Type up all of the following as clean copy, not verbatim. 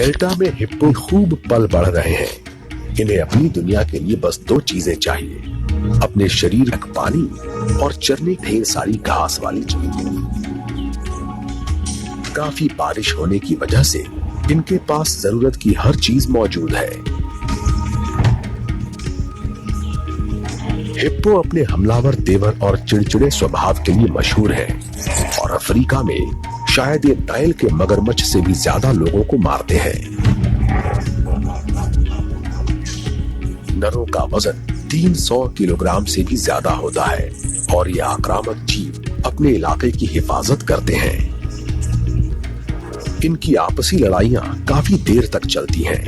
Delta में hippo खूब पल बढ़ रहे हैं। इन्हें अपनी दुनिया के लिए बस दो चीजें चाहिए, अपने शरीर तक पानी और चरने ढेर सारी घास वाली जमीन। काफी बारिश होने की वजह से इनके पास जरूरत की हर चीज मौजूद है। हिप्पो अपने हमलावर तेवर और चिड़चिड़े स्वभाव के लिए मशहूर है और अफ्रीका में शायद ये नाइल के मगरमच्छ से भी ज्यादा लोगों को मारते हैं। नरों का वजन 300 किलोग्राम से भी ज्यादा होता है और ये आक्रामक जीव अपने इलाके की हिफाजत करते हैं। इनकी आपसी लड़ाइयां काफी देर तक चलती हैं।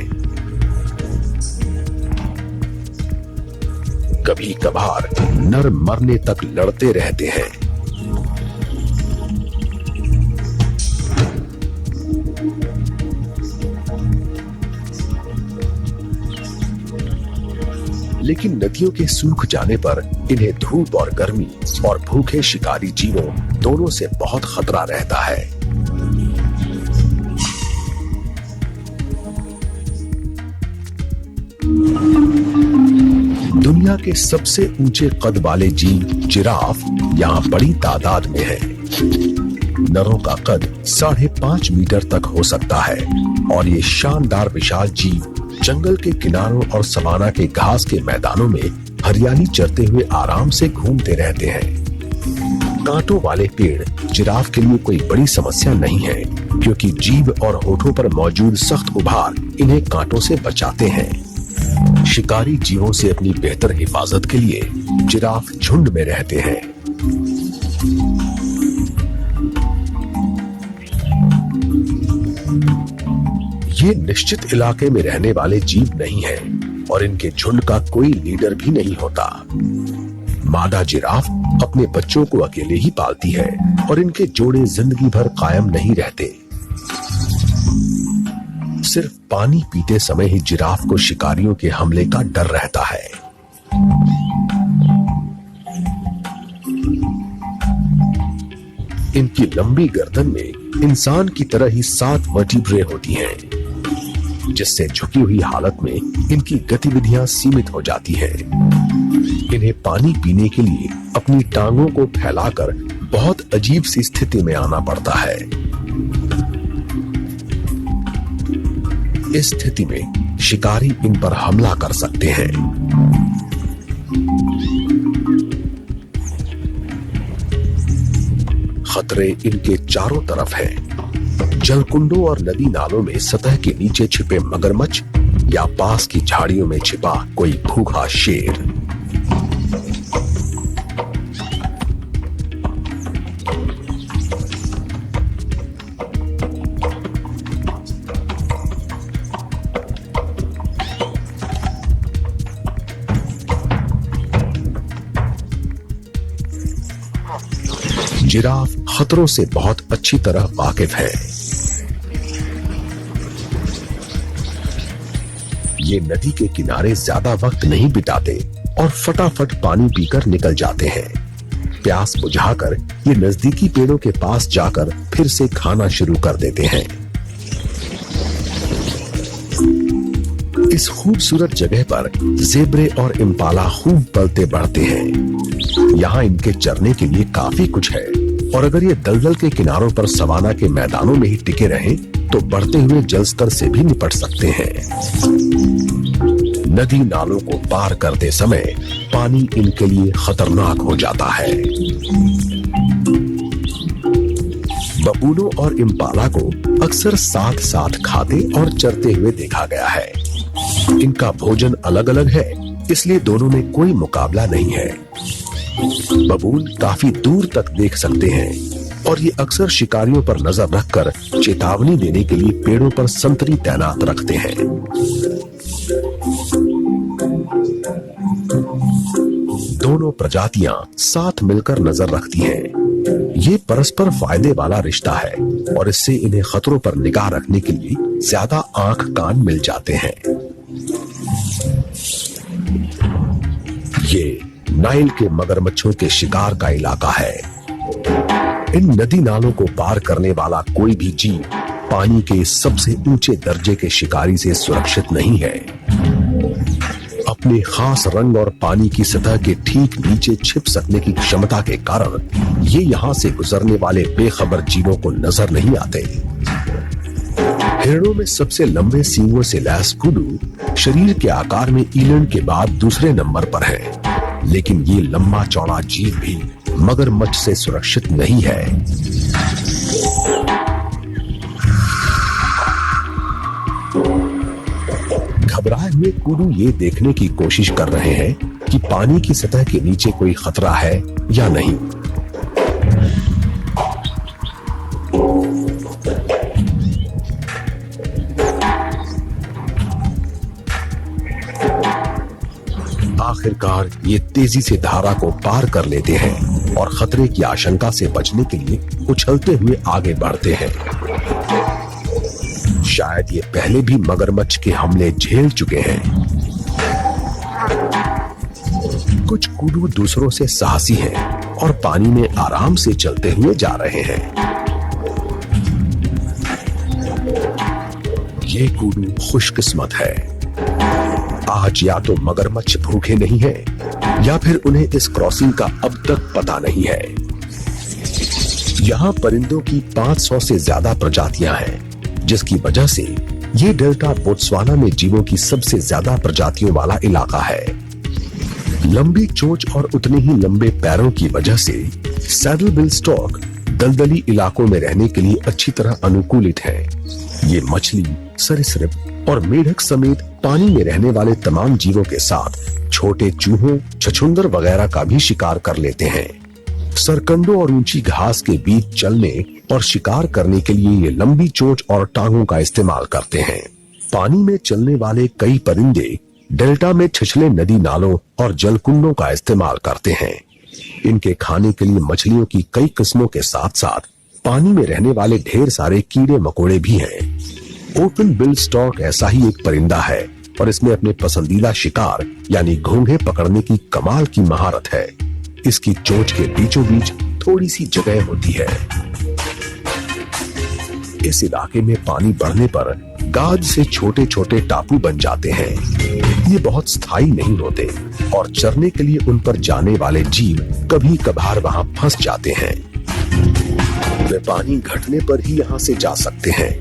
कभी कभार नर मरने तक लड़ते रहते हैं। लेकिन नदियों के सूख जाने पर इन्हें धूप और गर्मी और भूखे शिकारी जीवों दोनों से बहुत खतरा रहता है। दुनिया के सबसे ऊंचे कद वाले जीव जिराफ यहाँ बड़ी तादाद में है। नरों का कद 5.5 मीटर तक हो सकता है और ये शानदार विशाल जीव जंगल के किनारों और सवाना के घास के मैदानों में हरियाली चरते हुए आराम से घूमते रहते हैं। कांटों वाले पेड़ जिराफ के लिए कोई बड़ी समस्या नहीं है, क्योंकि जीभ और होठों पर मौजूद सख्त उभार इन्हें कांटों से बचाते हैं। शिकारी जीवों से अपनी बेहतर हिफाजत के लिए जिराफ झुंड में रहते हैं। ये निश्चित इलाके में रहने वाले जीव नहीं हैं और इनके झुंड का कोई लीडर भी नहीं होता। मादा जिराफ अपने बच्चों को अकेले ही पालती है और इनके जोड़े जिंदगी भर कायम नहीं रहते। सिर्फ पानी पीते समय ही जिराफ को शिकारियों के हमले का डर रहता है। इनकी लंबी गर्दन में इंसान की तरह ही 7 वर्टिब्रे होती हैं, जिससे झुकी हुई हालत में इनकी गतिविधियां सीमित हो जाती हैं। इन्हें पानी पीने के लिए अपनी टांगों को फैलाकर बहुत अजीब सी स्थिति में आना पड़ता है। इस स्थिति में शिकारी इन पर हमला कर सकते हैं। खतरे इनके चारों तरफ हैं। जलकुंडों और नदी नालों में सतह के नीचे छिपे मगरमच्छ या पास की झाड़ियों में छिपा कोई भूखा शेर। जिराफ खतरों से बहुत अच्छी तरह वाकिफ है। ये नदी के किनारे ज्यादा वक्त नहीं बिताते और फटाफट पानी पीकर निकल जाते हैं। प्यास बुझाकर ये नजदीकी पेड़ों के पास जाकर फिर से खाना शुरू कर देते हैं। इस खूबसूरत जगह पर ज़ेब्रे और इम्पाला खूब पलते बढ़ते हैं। यहाँ इनके चरने के लिए काफी कुछ है और अगर ये दलदल के किनारों पर सवाना के मैदानों में ही टिके रहें तो बढ़ते हुए जल स्तर से भी निपट सकते हैं। नदी नालों को पार करते समय पानी इनके लिए खतरनाक हो जाता है। बबूलों और इम्पाला को अक्सर साथ साथ खाते और चरते हुए देखा गया है। इनका भोजन अलग अलग है, इसलिए दोनों में कोई मुकाबला नहीं है। बबूल काफी दूर तक देख सकते हैं और ये अक्सर शिकारियों पर नजर रखकर चेतावनी देने के लिए पेड़ों पर संतरी तैनात रखते हैं। दोनों प्रजातियां साथ मिलकर नजर रखती हैं। ये परस्पर फायदे वाला रिश्ता है और इससे इन्हें खतरों पर निगाह रखने के लिए ज्यादा आंख कान मिल जाते हैं। ये नाइल के मगरमच्छों के शिकार का इलाका है। इन नदी नालों को पार करने वाला कोई भी जीव पानी के सबसे ऊंचे दर्जे के शिकारी से सुरक्षित नहीं है। अपने खास रंग और पानी की सतह के ठीक नीचे छिप सकने की क्षमता के कारण ये यहाँ से गुजरने वाले बेखबर जीवों को नजर नहीं आते। हिरणों में सबसे लंबे सींगों से लैस कुडू शरीर के आकार में ईलैंड के बाद दूसरे नंबर पर है, लेकिन ये लंबा चौड़ा जीव भी मगरमच्छ से सुरक्षित नहीं है। घबराए हुए कुडू ये देखने की कोशिश कर रहे हैं कि पानी की सतह के नीचे कोई खतरा है या नहीं। आखिरकार ये तेजी से धारा को पार कर लेते हैं और खतरे की आशंका से बचने के लिए उछलते हुए आगे बढ़ते हैं। शायद ये पहले भी मगरमच्छ के हमले झेल चुके हैं। कुछ कुडू दूसरों से साहसी हैं और पानी में आराम से चलते हुए जा रहे हैं। ये कुडू खुशकिस्मत है। आज या तो मगरमच्छ भूखे नहीं हैं, या फिर उन्हें इस क्रॉसिंग का अब तक पता नहीं है। यहाँ परिंदों की 500 से ज्यादा प्रजातियां हैं, जिसकी वजह से ये डेल्टा बोत्सवाना में जीवों की सबसे ज्यादा प्रजातियों वाला इलाका है। लंबी चोंच और उतने ही लंबे पैरों की वजह से सैडल बिल स्टॉर्क दलदली इलाकों में रहने के लिए अच्छी तरह अनुकूलित है। ये मछली, सरीसृप और मेढक समेत पानी में रहने वाले तमाम जीवों के साथ छोटे चूहों, छछूंदर वगैरह का भी शिकार कर लेते हैं। सरकंडों और ऊंची घास के बीच चलने और शिकार करने के लिए ये लंबी चोंच और टांगों का इस्तेमाल करते हैं। पानी में चलने वाले कई परिंदे डेल्टा में छिछले नदी नालों और जलकुंडों का इस्तेमाल करते हैं। इनके खाने के लिए मछलियों की कई किस्मों के साथ साथ पानी में रहने वाले ढेर सारे कीड़े मकोड़े भी हैं। ओपन बिल स्टॉर्क ऐसा ही एक परिंदा है और इसमें अपने पसंदीदा शिकार यानी घोंघे पकड़ने की कमाल की महारत है। इसकी चोंच के बीचों बीच थोड़ी सी जगह होती है। इस इलाके में पानी बढ़ने पर गाद से छोटे छोटे टापू बन जाते हैं। ये बहुत स्थायी नहीं होते और चरने के लिए उन पर जाने वाले जीव कभी कभार वहां फंस जाते हैं। वे पानी घटने पर ही यहाँ से जा सकते हैं,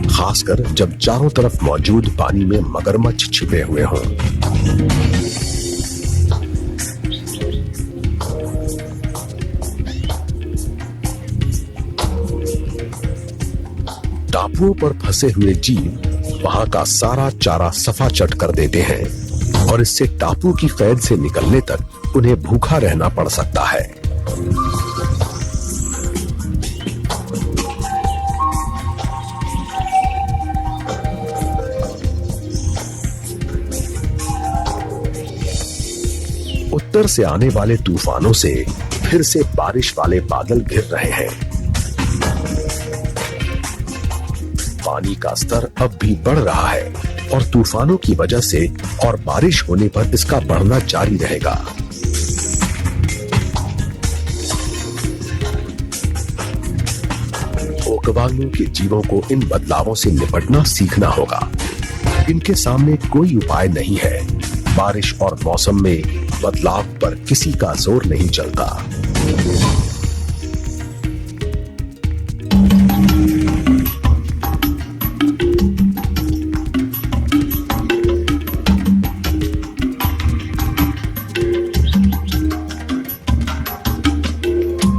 खासकर जब चारों तरफ मौजूद पानी में मगरमच्छ छिपे हुए हों। टापुओं पर फंसे हुए जीव वहां का सारा चारा सफा चट कर देते हैं और इससे टापू की कैद से निकलने तक उन्हें भूखा रहना पड़ सकता है। उत्तर से आने वाले तूफानों से फिर से बारिश वाले बादल घिर रहे हैं। पानी का स्तर अब भी बढ़ रहा है और तूफानों की वजह से और बारिश होने पर इसका बढ़ना जारी रहेगा। ओकवानु के जीवों को इन बदलावों से निपटना सीखना होगा। इनके सामने कोई उपाय नहीं है। बारिश और मौसम में बदलाव पर किसी का जोर नहीं चलता।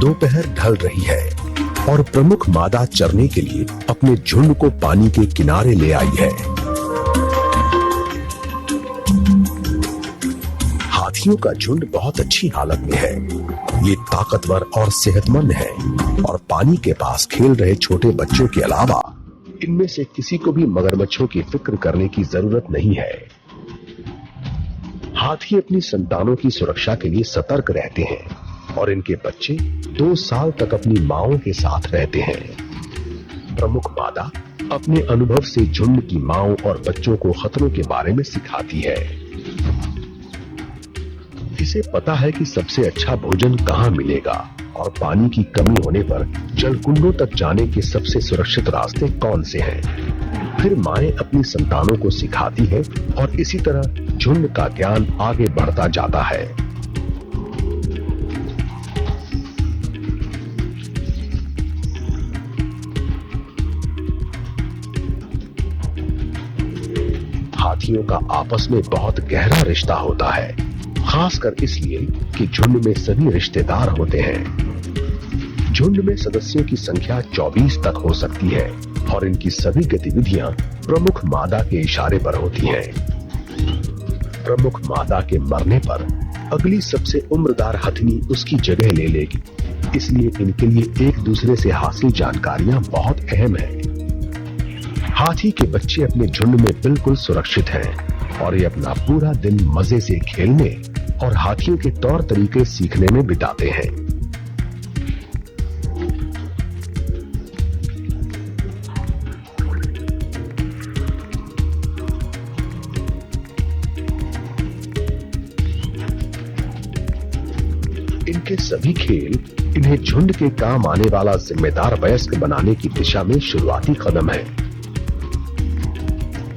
दोपहर ढल रही है और प्रमुख मादा चरने के लिए अपने झुंड को पानी के किनारे ले आई है। हाथियों का झुंड बहुत अच्छी हालत में है। ये ताकतवर और सेहतमंद है और पानी के पास खेल रहे छोटे बच्चों के अलावा इनमें से किसी को भी मगरमच्छों की फिक्र करने की जरूरत नहीं है। हाथी अपनी संतानों की सुरक्षा के लिए सतर्क रहते हैं और इनके बच्चे 2 साल तक अपनी माओं के साथ रहते हैं। प्रमुख मादा अपने अनुभव से झुंड की माओं और बच्चों को खतरों के बारे में सिखाती है। इसे पता है कि सबसे अच्छा भोजन कहाँ मिलेगा और पानी की कमी होने पर जलकुंडों तक जाने के सबसे सुरक्षित रास्ते कौन से हैं। फिर माएं अपनी संतानों को सिखाती हैं और इसी तरह झुंड का ज्ञान आगे बढ़ता जाता है। हाथियों का आपस में बहुत गहरा रिश्ता होता है, खासकर इसलिए कि झुंड में सभी रिश्तेदार होते हैं। झुंड में सदस्यों की संख्या 24 तक हो सकती है और इनकी सभी गतिविधियां प्रमुख मादा के इशारे पर होती हैं। प्रमुख मादा के मरने पर अगली सबसे उम्रदार हथनी उसकी जगह ले लेगी, इसलिए इनके लिए एक दूसरे से हासिल जानकारियां बहुत अहम है। हाथी के बच्चे अपने झुंड में बिल्कुल सुरक्षित हैं और ये अपना पूरा दिन मजे से खेलने और हाथियों के तौर तरीके सीखने में बिताते हैं। इनके सभी खेल इन्हें झुंड के काम आने वाला जिम्मेदार वयस्क बनाने की दिशा में शुरुआती कदम है।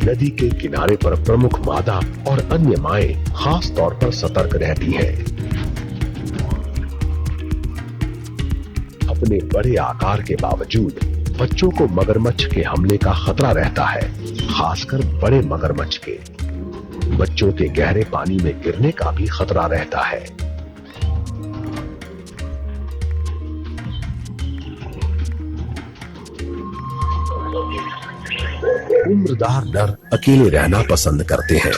नदी के किनारे पर प्रमुख मादा और अन्य माएं खास तौर पर सतर्क रहती हैं। अपने बड़े आकार के बावजूद बच्चों को मगरमच्छ के हमले का खतरा रहता है, खासकर बड़े मगरमच्छ के। बच्चों के गहरे पानी में गिरने का भी खतरा रहता है। उम्रदार नर अकेले रहना पसंद करते हैं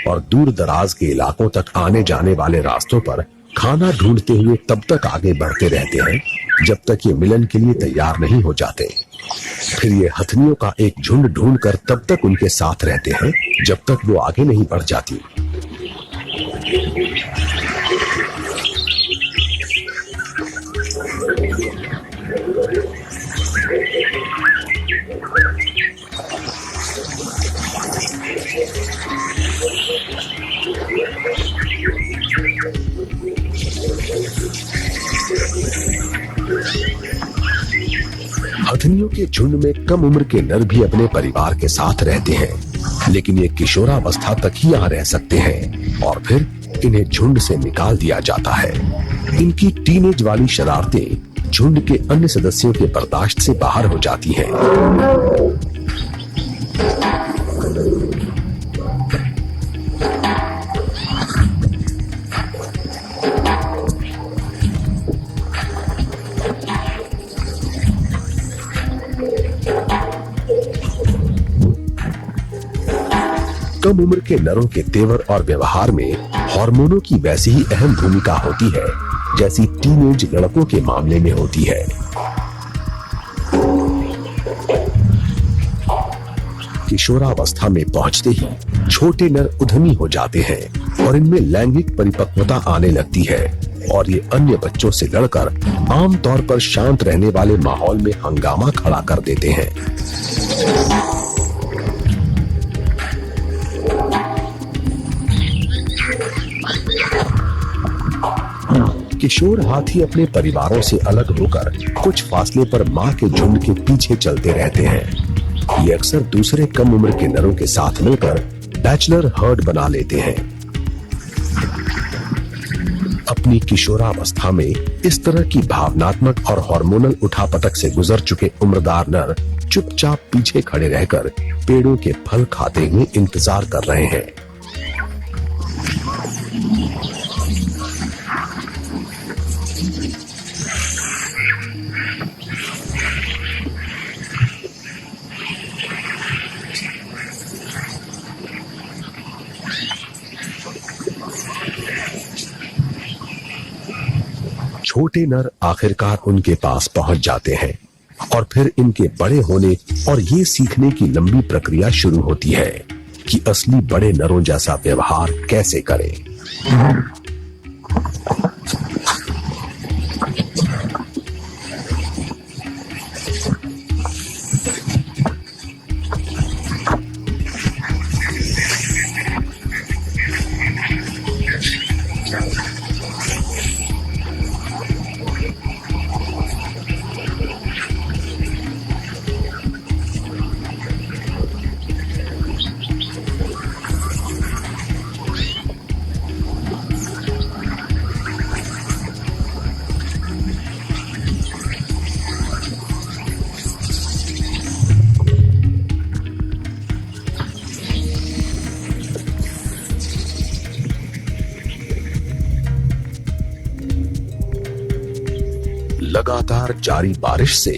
और दूर दराज के इलाकों तक आने जाने वाले रास्तों पर खाना ढूंढते हुए तब तक आगे बढ़ते रहते हैं जब तक ये मिलन के लिए तैयार नहीं हो जाते। फिर ये हथनियों का एक झुंड ढूंढकर तब तक उनके साथ रहते हैं जब तक वो आगे नहीं बढ़ जाती। हथनियों के झुंड में कम उम्र के नर भी अपने परिवार के साथ रहते हैं, लेकिन ये किशोरावस्था तक ही यहाँ रह सकते हैं और फिर इन्हें झुंड से निकाल दिया जाता है। इनकी टीनेज वाली शरारतें झुंड के अन्य सदस्यों के बर्दाश्त से बाहर हो जाती हैं। कम उम्र के नरों के तेवर और व्यवहार में हार्मोनों की वैसी ही अहम भूमिका होती है जैसी टीनेज लड़कों के मामले में होती है। किशोरावस्था में पहुंचते ही छोटे नर उद्यमी हो जाते हैं और इनमें लैंगिक परिपक्वता आने लगती है और ये अन्य बच्चों से लड़कर आमतौर पर शांत रहने वाले माहौल में हंगामा खड़ा कर देते हैं। किशोर हाथी अपने परिवारों से अलग होकर कुछ फासले पर मां के झुंड के पीछे चलते रहते हैं। ये अक्सर दूसरे कम उम्र के नरों के साथ मिलकर बैचलर हर्ड बना लेते हैं। अपनी किशोरावस्था में इस तरह की भावनात्मक और हार्मोनल उठापटक से गुजर चुके उम्रदार नर चुपचाप पीछे खड़े रहकर पेड़ों के फल खाते हुए इंतजार कर रहे हैं। छोटे नर आखिरकार उनके पास पहुंच जाते हैं और फिर इनके बड़े होने और ये सीखने की लंबी प्रक्रिया शुरू होती है कि असली बड़े नरों जैसा व्यवहार कैसे करें। लगातार जारी बारिश से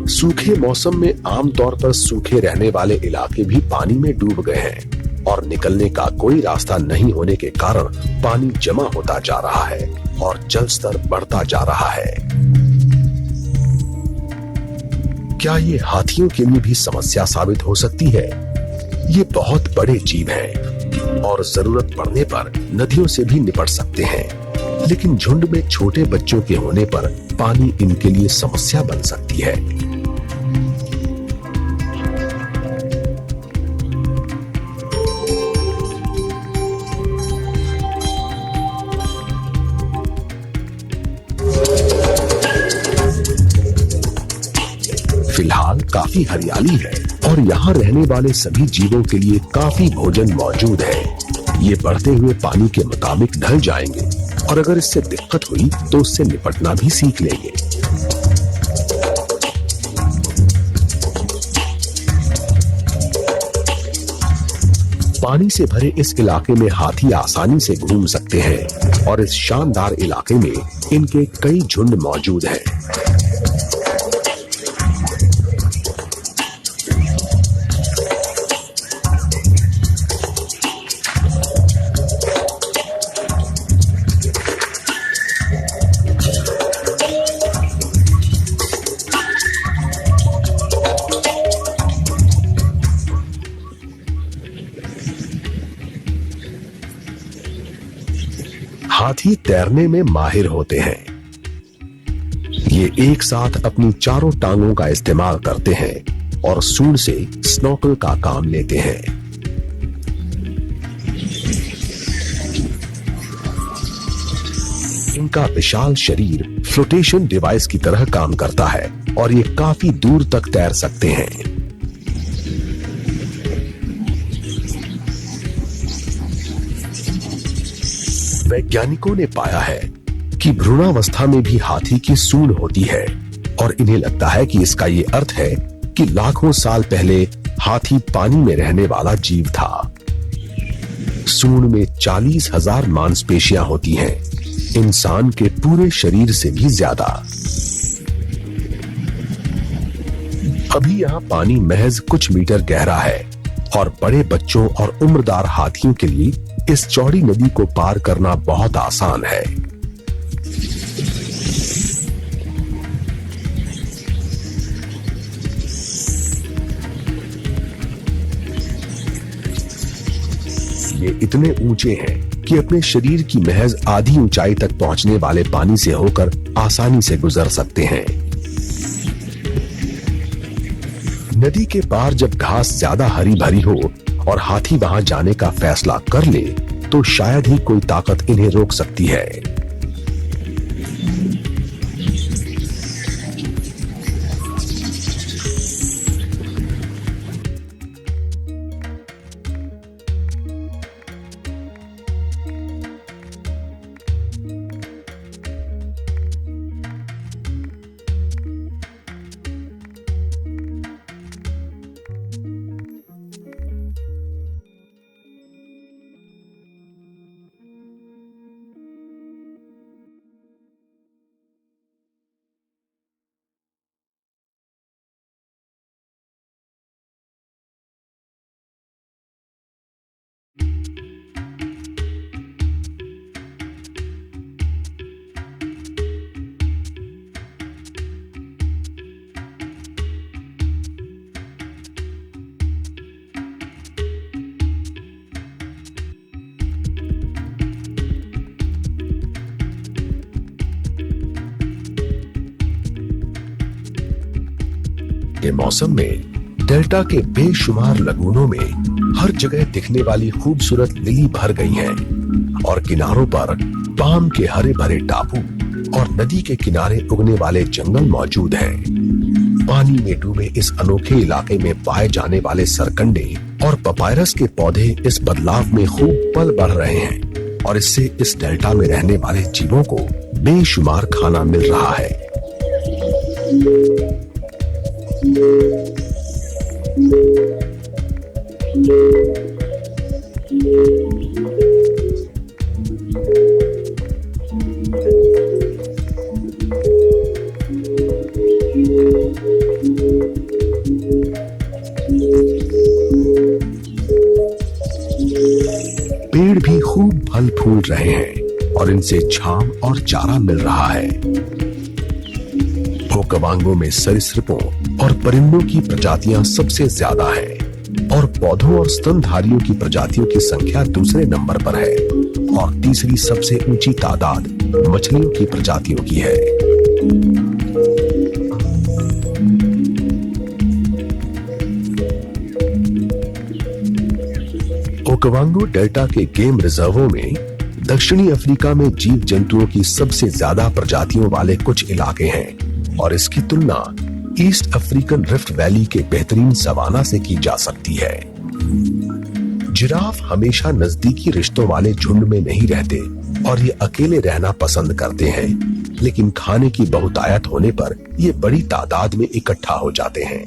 सूखे मौसम में आमतौर पर सूखे रहने वाले इलाके भी पानी में डूब गए हैं और निकलने का कोई रास्ता नहीं होने के कारण पानी जमा होता जा रहा है और जल स्तर बढ़ता जा रहा है। क्या ये हाथियों के लिए भी समस्या साबित हो सकती है? ये बहुत बड़े जीव हैं और जरूरत पड़ने पर नदियों से भी निपट सकते हैं, लेकिन झुंड में छोटे बच्चों के होने पर पानी इनके लिए समस्या बन सकती है। फिलहाल काफी हरियाली है और यहाँ रहने वाले सभी जीवों के लिए काफी भोजन मौजूद है। ये बढ़ते हुए पानी के मुताबिक ढल जाएंगे और अगर इससे दिक्कत हुई तो उससे निपटना भी सीख लेंगे। पानी से भरे इस इलाके में हाथी आसानी से घूम सकते हैं और इस शानदार इलाके में इनके कई झुंड मौजूद हैं। हाथी तैरने में माहिर होते हैं। ये एक साथ अपनी चारों टांगों का इस्तेमाल करते हैं और सूंड से स्नॉकल का काम लेते हैं। इनका विशाल शरीर फ्लोटेशन डिवाइस की तरह काम करता है और ये काफी दूर तक तैर सकते हैं। वैज्ञानिकों ने पाया है कि भ्रूणावस्था में भी हाथी की सूंड होती है और इन्हें लगता है कि इसका ये अर्थ है कि लाखों साल पहले हाथी पानी में रहने वाला जीव था। सूंड में 40,000 मांसपेशियां होती हैं, इंसान के पूरे शरीर से भी ज्यादा। अभी यहाँ पानी महज कुछ मीटर गहरा है और बड़े बच्चों और उम्रदार हाथियों के लिए इस चौड़ी नदी को पार करना बहुत आसान है। ये इतने ऊंचे हैं कि अपने शरीर की महज आधी ऊंचाई तक पहुंचने वाले पानी से होकर आसानी से गुजर सकते हैं। नदी के पार जब घास ज्यादा हरी भरी हो और हाथी वहां जाने का फैसला कर ले तो शायद ही कोई ताकत इन्हें रोक सकती है। के मौसम में डेल्टा के बेशुमार लगूनों में हर जगह दिखने वाली खूबसूरत लिली भर गई हैं और किनारों पर पाम के हरे भरे टापू और नदी के किनारे उगने वाले जंगल मौजूद हैं। पानी में डूबे इस अनोखे इलाके में पाए जाने वाले सरकंडे और पपायरस के पौधे इस बदलाव में खूब पल बढ़ रहे हैं और इससे इस डेल्टा में रहने वाले जीवों को बेशुमार खाना मिल रहा है। पेड़ भी खूब फल फूल रहे हैं और इनसे छांव और चारा मिल रहा है। ओकावांगो में सरीसृपों और परिंदों की प्रजातियां सबसे ज्यादा हैं और पौधों और स्तनधारियों की प्रजातियों की संख्या दूसरे नंबर पर है और तीसरी सबसे ऊंची तादाद मछलियों की प्रजातियों की है। ओकावांगो डेल्टा के गेम रिजर्वों में दक्षिणी अफ्रीका में जीव जंतुओं की सबसे ज्यादा प्रजातियों वाले कुछ इलाके हैं और इसकी तुलना ईस्ट अफ्रीकन रिफ्ट वैली के बेहतरीन सवाना से की जा सकती है। जिराफ हमेशा नजदीकी रिश्तों वाले झुंड में नहीं रहते और ये अकेले रहना पसंद करते हैं, लेकिन खाने की बहुतायत होने पर ये बड़ी तादाद में इकट्ठा हो जाते हैं।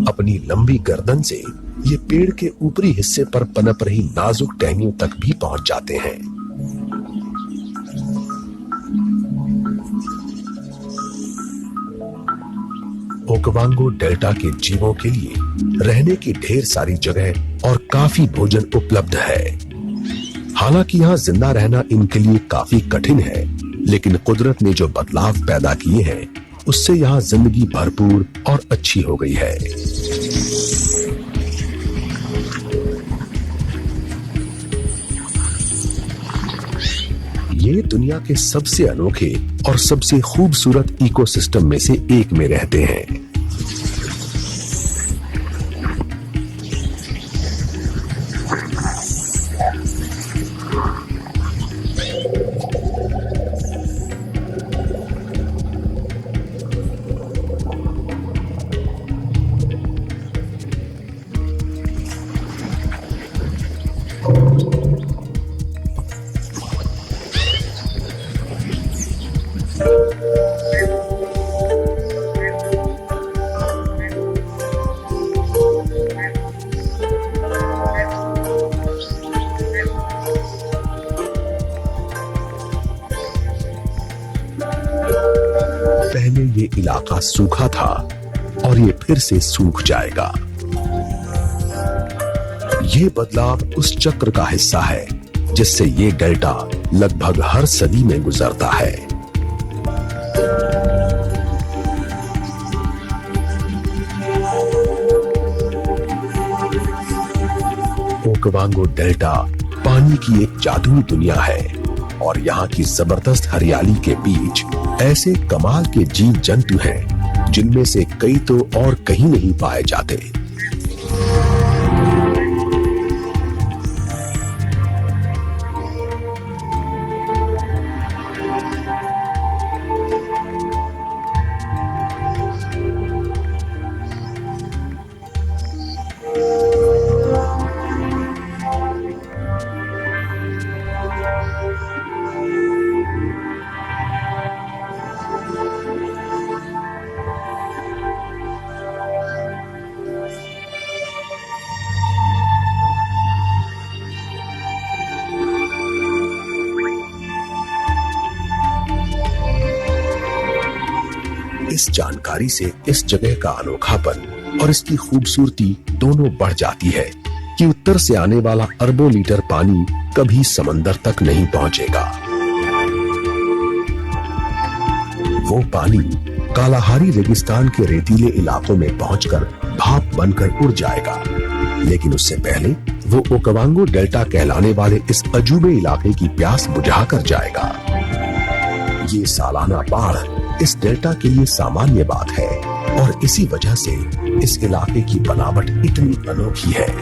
अपनी लंबी गर्दन से ये पेड़ के ऊपरी हिस्से पर पनप रही नाजुक टहनियों तक भी पहुंच जाते हैं। ओकावांगो डेल्टा के जीवों के लिए रहने की ढेर सारी जगह और काफी भोजन उपलब्ध है। हालांकि यहाँ जिंदा रहना इनके लिए काफी कठिन है, लेकिन कुदरत ने जो बदलाव पैदा किए हैं उससे यहाँ जिंदगी भरपूर और अच्छी हो गई है। ये दुनिया के सबसे अनोखे और सबसे खूबसूरत इकोसिस्टम में से एक में रहते हैं। पहले ये इलाका सूखा था और ये फिर से सूख जाएगा। ये बदलाव उस चक्र का हिस्सा है जिससे ये डेल्टा लगभग हर सदी में गुजरता है। ओकावांगो डेल्टा पानी की एक जादुई दुनिया है और यहाँ की जबरदस्त हरियाली के बीच ऐसे कमाल के जीव जंतु हैं जिनमें से कई तो और कहीं नहीं पाए जाते। इस जानकारी से इस जगह का अनोखापन और इसकी खूबसूरती दोनों बढ़ जाती है कि उत्तर से आने वाला अरबों लीटर पानी कभी समंदर तक नहीं पहुंचेगा। वो पानी कालाहारी रेगिस्तान के रेतीले इलाकों में पहुंचकर भाप बनकर उड़ जाएगा, लेकिन उससे पहले वो ओकावांगो डेल्टा कहलाने वाले इस अजूबे इलाके की प्यास बुझा कर जाएगा। ये सालाना बाढ़ इस डेल्टा के लिए सामान्य बात है और इसी वजह से इस इलाके की बनावट इतनी अनोखी है।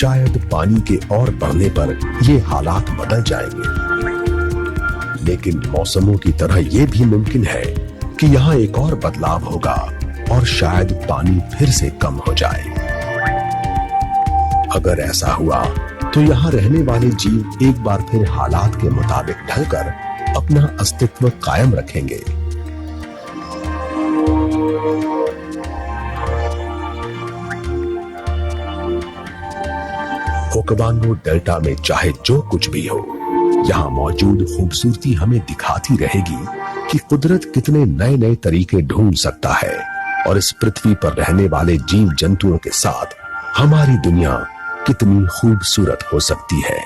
शायद पानी के और बढ़ने पर ये हालात बदल जाएंगे। लेकिन मौसमों की तरह ये भी मुमकिन है कि यहाँ एक और बदलाव होगा और शायद पानी फिर से कम हो जाए। अगर ऐसा हुआ तो यहाँ रहने वाले जीव एक बार फिर हालात के मुताबिक ढलकर अपना अस्तित्व कायम रखेंगे। ओकावांगो डेल्टा में चाहे जो कुछ भी हो, यहाँ मौजूद खूबसूरती हमें दिखाती रहेगी कि कुदरत कितने नए नए तरीके ढूंढ सकता है और इस पृथ्वी पर रहने वाले जीव जंतुओं के साथ हमारी दुनिया कितनी खूबसूरत हो सकती है।